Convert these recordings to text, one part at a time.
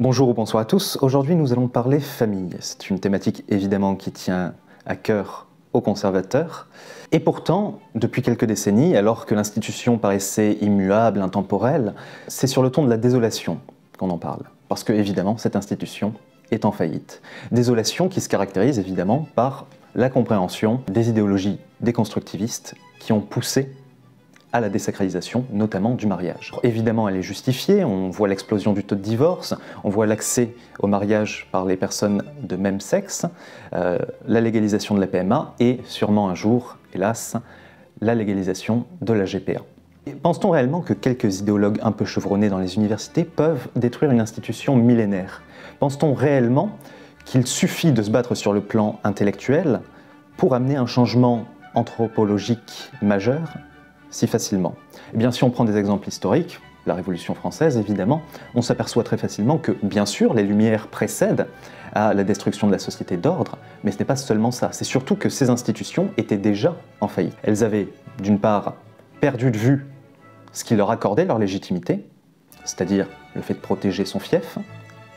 Bonjour ou bonsoir à tous. Aujourd'hui, nous allons parler famille. C'est une thématique évidemment qui tient à cœur aux conservateurs. Et pourtant, depuis quelques décennies, alors que l'institution paraissait immuable, intemporelle, c'est sur le ton de la désolation qu'on en parle. Parce que, évidemment, cette institution est en faillite. Désolation qui se caractérise évidemment par la compréhension des idéologies déconstructivistes qui ont poussé à la désacralisation, notamment du mariage. Évidemment, elle est justifiée, on voit l'explosion du taux de divorce, on voit l'accès au mariage par les personnes de même sexe, la légalisation de la PMA et sûrement un jour, hélas, la légalisation de la GPA. Pense-t-on réellement que quelques idéologues un peu chevronnés dans les universités peuvent détruire une institution millénaire? Pense-t-on réellement qu'il suffit de se battre sur le plan intellectuel pour amener un changement anthropologique majeur si facilement? Eh bien, si on prend des exemples historiques, la Révolution française évidemment, on s'aperçoit très facilement que, bien sûr, les Lumières précèdent à la destruction de la société d'ordre, mais ce n'est pas seulement ça, c'est surtout que ces institutions étaient déjà en faillite. Elles avaient, d'une part, perdu de vue ce qui leur accordait leur légitimité, c'est-à-dire le fait de protéger son fief,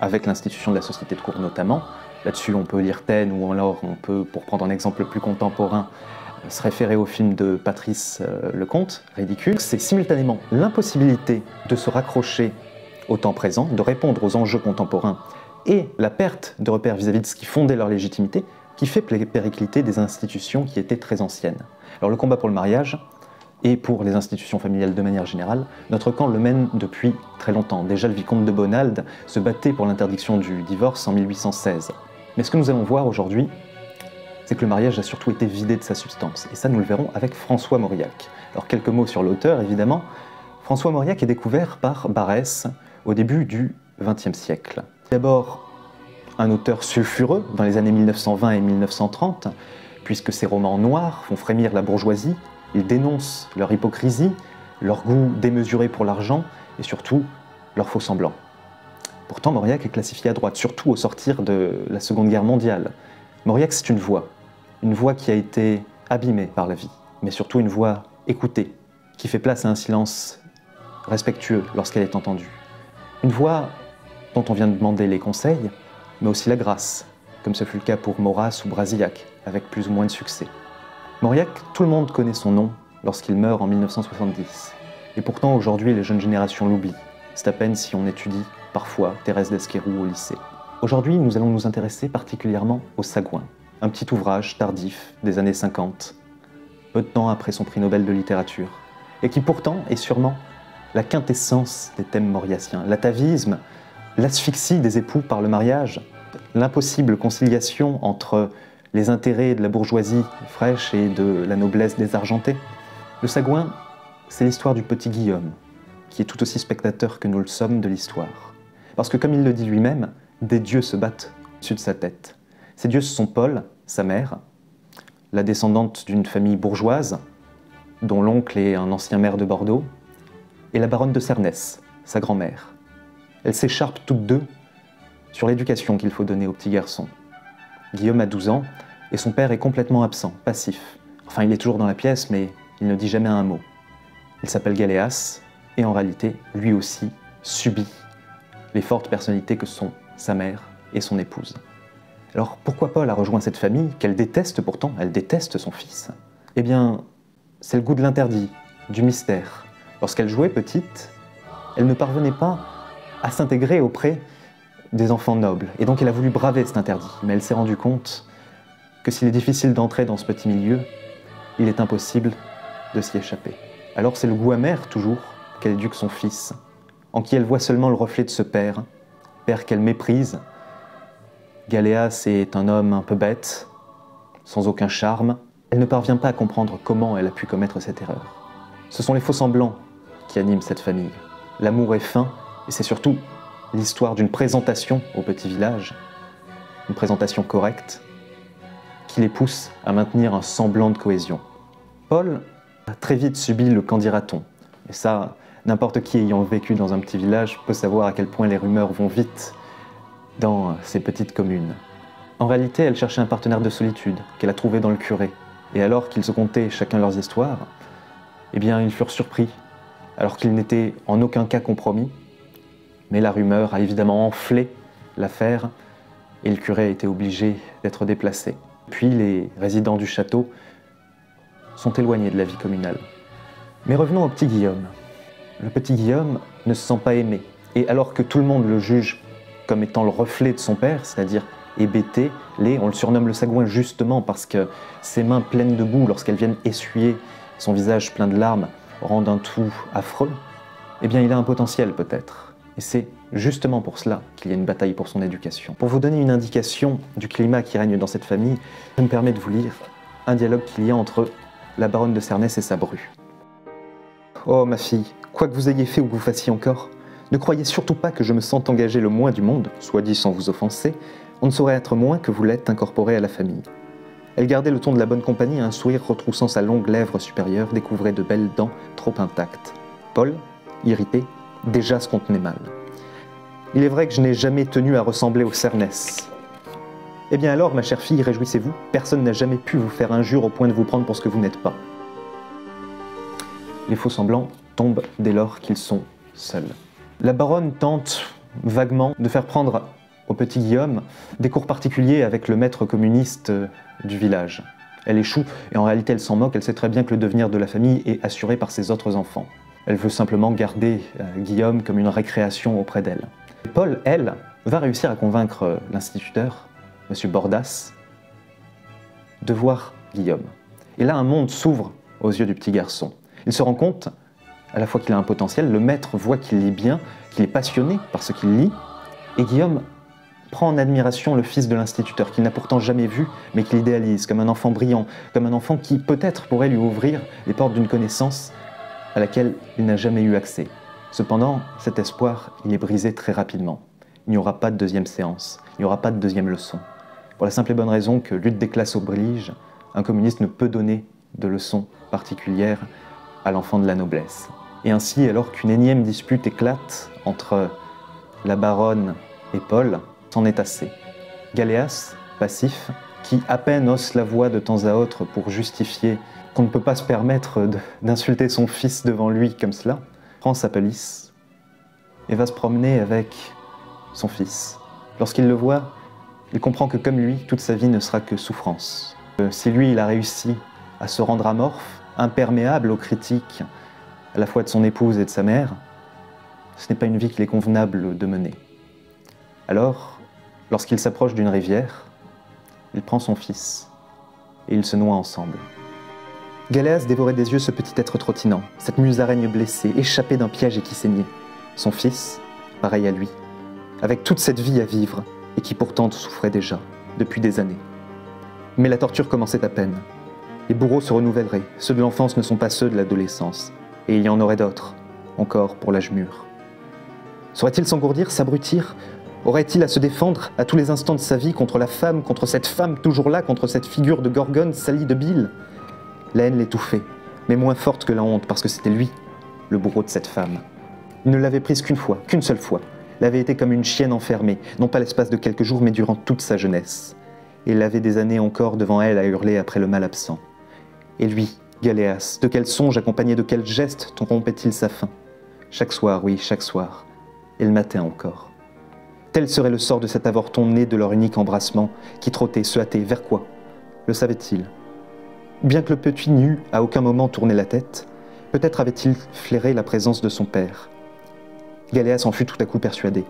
avec l'institution de la société de cour notamment. Là-dessus, on peut lire Taine, ou alors on peut, pour prendre un exemple plus contemporain, se référer au film de Patrice Lecomte, Ridicule. C'est simultanément l'impossibilité de se raccrocher au temps présent, de répondre aux enjeux contemporains, et la perte de repères vis-à-vis de ce qui fondait leur légitimité, qui fait péricliter des institutions qui étaient très anciennes. Alors le combat pour le mariage, et pour les institutions familiales de manière générale, notre camp le mène depuis très longtemps. Déjà, le vicomte de Bonald se battait pour l'interdiction du divorce en 1816. Mais ce que nous allons voir aujourd'hui, c'est que le mariage a surtout été vidé de sa substance. Et ça, nous le verrons avec François Mauriac. Alors, quelques mots sur l'auteur, évidemment. François Mauriac est découvert par Barrès au début du XXe siècle. D'abord, un auteur sulfureux dans les années 1920 et 1930, puisque ses romans noirs font frémir la bourgeoisie. Il dénonce leur hypocrisie, leur goût démesuré pour l'argent et surtout leur faux-semblants. Pourtant, Mauriac est classifié à droite, surtout au sortir de la Seconde Guerre mondiale. Mauriac, c'est une voix qui a été abîmée par la vie, mais surtout une voix écoutée, qui fait place à un silence respectueux lorsqu'elle est entendue. Une voix dont on vient de demander les conseils, mais aussi la grâce, comme ce fut le cas pour Maurras ou Brasillac, avec plus ou moins de succès. Mauriac, tout le monde connaît son nom lorsqu'il meurt en 1970. Et pourtant, aujourd'hui, les jeunes générations l'oublient. C'est à peine si on étudie, parfois, Thérèse d'Esquerroux au lycée. Aujourd'hui, nous allons nous intéresser particulièrement au Sagouin, un petit ouvrage tardif des années 50, peu de temps après son prix Nobel de littérature, et qui pourtant est sûrement la quintessence des thèmes mauriaciens, l'atavisme, l'asphyxie des époux par le mariage, l'impossible conciliation entre les intérêts de la bourgeoisie fraîche et de la noblesse désargentée. Le Sagouin, c'est l'histoire du petit Guillaume, qui est tout aussi spectateur que nous le sommes de l'histoire. Parce que comme il le dit lui-même, des dieux se battent au-dessus de sa tête. Ces dieux, ce sont Paul, sa mère, la descendante d'une famille bourgeoise, dont l'oncle est un ancien maire de Bordeaux, et la baronne de Cernès, sa grand-mère. Elles s'écharpent toutes deux sur l'éducation qu'il faut donner au petit garçon. Guillaume a 12 ans, et son père est complètement absent, passif. Enfin, il est toujours dans la pièce, mais il ne dit jamais un mot. Il s'appelle Galéas, et en réalité, lui aussi, subit les fortes personnalités que sont sa mère et son épouse. Alors, pourquoi Paul a rejoint cette famille, qu'elle déteste pourtant, elle déteste son fils? Eh bien, c'est le goût de l'interdit, du mystère. Lorsqu'elle jouait petite, elle ne parvenait pas à s'intégrer auprès des enfants nobles, et donc elle a voulu braver cet interdit, mais elle s'est rendue compte que s'il est difficile d'entrer dans ce petit milieu, il est impossible de s'y échapper. Alors c'est le goût amer, toujours, qu'elle éduque son fils, en qui elle voit seulement le reflet de ce père qu'elle méprise. Galéas est un homme un peu bête, sans aucun charme. Elle ne parvient pas à comprendre comment elle a pu commettre cette erreur. Ce sont les faux-semblants qui animent cette famille. L'amour est fin, et c'est surtout l'histoire d'une présentation au petit village, une présentation correcte, qui les pousse à maintenir un semblant de cohésion. Paul a très vite subi le qu'en dira-t-on. Et ça, n'importe qui ayant vécu dans un petit village peut savoir à quel point les rumeurs vont vite dans ces petites communes. En réalité, elle cherchait un partenaire de solitude qu'elle a trouvé dans le curé. Et alors qu'ils se contaient chacun leurs histoires, eh bien, ils furent surpris, alors qu'ils n'étaient en aucun cas compromis, Mais la rumeur a évidemment enflé l'affaire et le curé a été obligé d'être déplacé. Puis les résidents du château sont éloignés de la vie communale. Mais revenons au petit Guillaume. Le petit Guillaume ne se sent pas aimé. Et alors que tout le monde le juge comme étant le reflet de son père, c'est-à-dire hébété, laid, on le surnomme le sagouin justement parce que ses mains pleines de boue, lorsqu'elles viennent essuyer son visage plein de larmes, rendent un tout affreux, eh bien il a un potentiel peut-être. Et c'est justement pour cela qu'il y a une bataille pour son éducation. Pour vous donner une indication du climat qui règne dans cette famille, je me permets de vous lire un dialogue qu'il y a entre la baronne de Cernès et sa bru. « Oh ma fille, quoi que vous ayez fait ou que vous fassiez encore, ne croyez surtout pas que je me sente engagé le moins du monde, soit dit sans vous offenser, on ne saurait être moins que vous l'êtes incorporé à la famille. » Elle gardait le ton de la bonne compagnie, un sourire retroussant sa longue lèvre supérieure, découvrait de belles dents trop intactes. Paul, irrité, déjà se contenait mal. « Il est vrai que je n'ai jamais tenu à ressembler au Cernès. » « Eh bien alors, ma chère fille, réjouissez-vous, personne n'a jamais pu vous faire injure au point de vous prendre pour ce que vous n'êtes pas. » Les faux-semblants tombent dès lors qu'ils sont seuls. La baronne tente vaguement de faire prendre au petit Guillaume des cours particuliers avec le maître communiste du village. Elle échoue et en réalité elle s'en moque, elle sait très bien que le devenir de la famille est assuré par ses autres enfants. Elle veut simplement garder Guillaume comme une récréation auprès d'elle. Paul, elle, va réussir à convaincre l'instituteur, M. Bordas, de voir Guillaume. Et là, un monde s'ouvre aux yeux du petit garçon. Il se rend compte à la fois qu'il a un potentiel, le maître voit qu'il lit bien, qu'il est passionné par ce qu'il lit, et Guillaume prend en admiration le fils de l'instituteur qu'il n'a pourtant jamais vu, mais qu'il idéalise comme un enfant brillant, comme un enfant qui peut-être pourrait lui ouvrir les portes d'une connaissance à laquelle il n'a jamais eu accès. Cependant, cet espoir, il est brisé très rapidement. Il n'y aura pas de deuxième séance, il n'y aura pas de deuxième leçon. Pour la simple et bonne raison que lutte des classes oblige, un communiste ne peut donner de leçons particulières à l'enfant de la noblesse. Et ainsi, alors qu'une énième dispute éclate entre la baronne et Paul, c'en est assez. Galéas, passif, qui à peine hausse la voix de temps à autre pour justifier qu'on ne peut pas se permettre d'insulter son fils devant lui comme cela, prend sa pelisse et va se promener avec son fils. Lorsqu'il le voit, il comprend que comme lui, toute sa vie ne sera que souffrance. Si lui, il a réussi à se rendre amorphe, imperméable aux critiques à la fois de son épouse et de sa mère, ce n'est pas une vie qu'il est convenable de mener. Alors, lorsqu'il s'approche d'une rivière, il prend son fils et ils se noient ensemble. Galéas dévorait des yeux ce petit être trottinant, cette musaraigne blessée, échappée d'un piège et qui saignait. Son fils, pareil à lui, avec toute cette vie à vivre et qui pourtant souffrait déjà, depuis des années. Mais la torture commençait à peine. Les bourreaux se renouvelleraient, ceux de l'enfance ne sont pas ceux de l'adolescence, et il y en aurait d'autres, encore pour l'âge mûr. Saurait-il s'engourdir, s'abrutir? Aurait-il à se défendre à tous les instants de sa vie contre la femme, contre cette femme toujours là, contre cette figure de Gorgone salie de bile? La haine l'étouffait, mais moins forte que la honte, parce que c'était lui, le bourreau de cette femme. Il ne l'avait prise qu'une fois, qu'une seule fois. Elle avait été comme une chienne enfermée, non pas l'espace de quelques jours, mais durant toute sa jeunesse. Et il avait des années encore devant elle à hurler après le mal absent. Et lui, Galéas, de quel songe accompagné de quel geste rompait-il sa faim? Chaque soir, oui, chaque soir, et le matin encore. Tel serait le sort de cet avorton né de leur unique embrassement, qui trottait, se hâtait, vers quoi? Le savait-il? Bien que le petit n'eût à aucun moment tourné la tête, peut-être avait-il flairé la présence de son père. Galéas en fut tout à coup persuadé.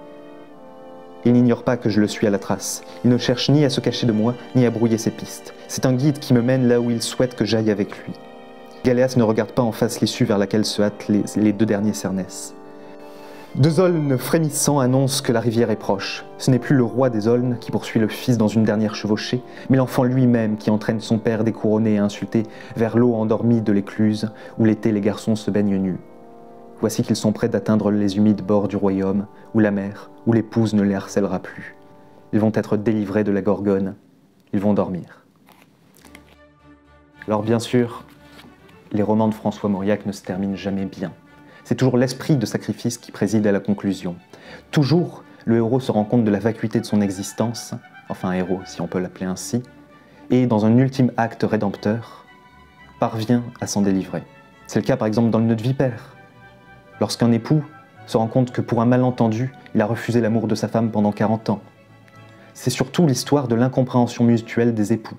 Il n'ignore pas que je le suis à la trace. Il ne cherche ni à se cacher de moi, ni à brouiller ses pistes. C'est un guide qui me mène là où il souhaite que j'aille avec lui. Galéas ne regarde pas en face l'issue vers laquelle se hâtent les deux derniers Cernès. Deux aulnes frémissants annoncent que la rivière est proche. Ce n'est plus le roi des aulnes qui poursuit le fils dans une dernière chevauchée, mais l'enfant lui-même qui entraîne son père découronné et insulté vers l'eau endormie de l'écluse, où l'été les garçons se baignent nus. Voici qu'ils sont prêts d'atteindre les humides bords du royaume, où la mère, où l'épouse ne les harcèlera plus. Ils vont être délivrés de la Gorgone, ils vont dormir. Alors bien sûr, les romans de François Mauriac ne se terminent jamais bien. C'est toujours l'esprit de sacrifice qui préside à la conclusion. Toujours, le héros se rend compte de la vacuité de son existence, enfin un héros si on peut l'appeler ainsi, et dans un ultime acte rédempteur, parvient à s'en délivrer. C'est le cas par exemple dans le nœud de vipère. Lorsqu'un époux se rend compte que pour un malentendu, il a refusé l'amour de sa femme pendant 40 ans. C'est surtout l'histoire de l'incompréhension mutuelle des époux,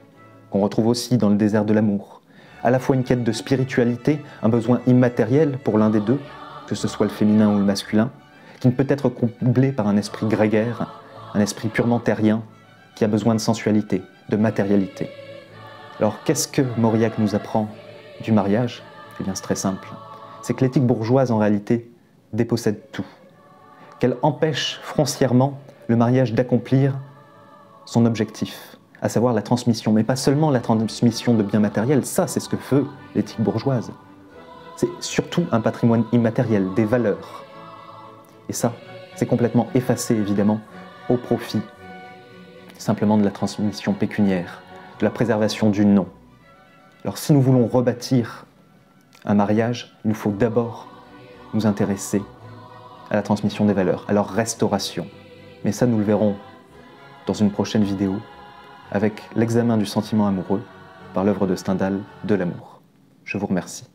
qu'on retrouve aussi dans le désert de l'amour. À la fois une quête de spiritualité, un besoin immatériel pour l'un des deux, que ce soit le féminin ou le masculin, qui ne peut être comblé par un esprit grégaire, un esprit purement terrien, qui a besoin de sensualité, de matérialité. Alors qu'est-ce que Mauriac nous apprend du mariage? Eh bien c'est très simple. C'est que l'éthique bourgeoise en réalité dépossède tout. Qu'elle empêche foncièrement le mariage d'accomplir son objectif, à savoir la transmission, mais pas seulement la transmission de biens matériels, ça c'est ce que veut l'éthique bourgeoise. C'est surtout un patrimoine immatériel, des valeurs. Et ça, c'est complètement effacé évidemment au profit simplement de la transmission pécuniaire, de la préservation du nom. Alors si nous voulons rebâtir un mariage, il nous faut d'abord nous intéresser à la transmission des valeurs, à leur restauration. Mais ça, nous le verrons dans une prochaine vidéo avec l'examen du sentiment amoureux par l'œuvre de Stendhal, De l'amour. Je vous remercie.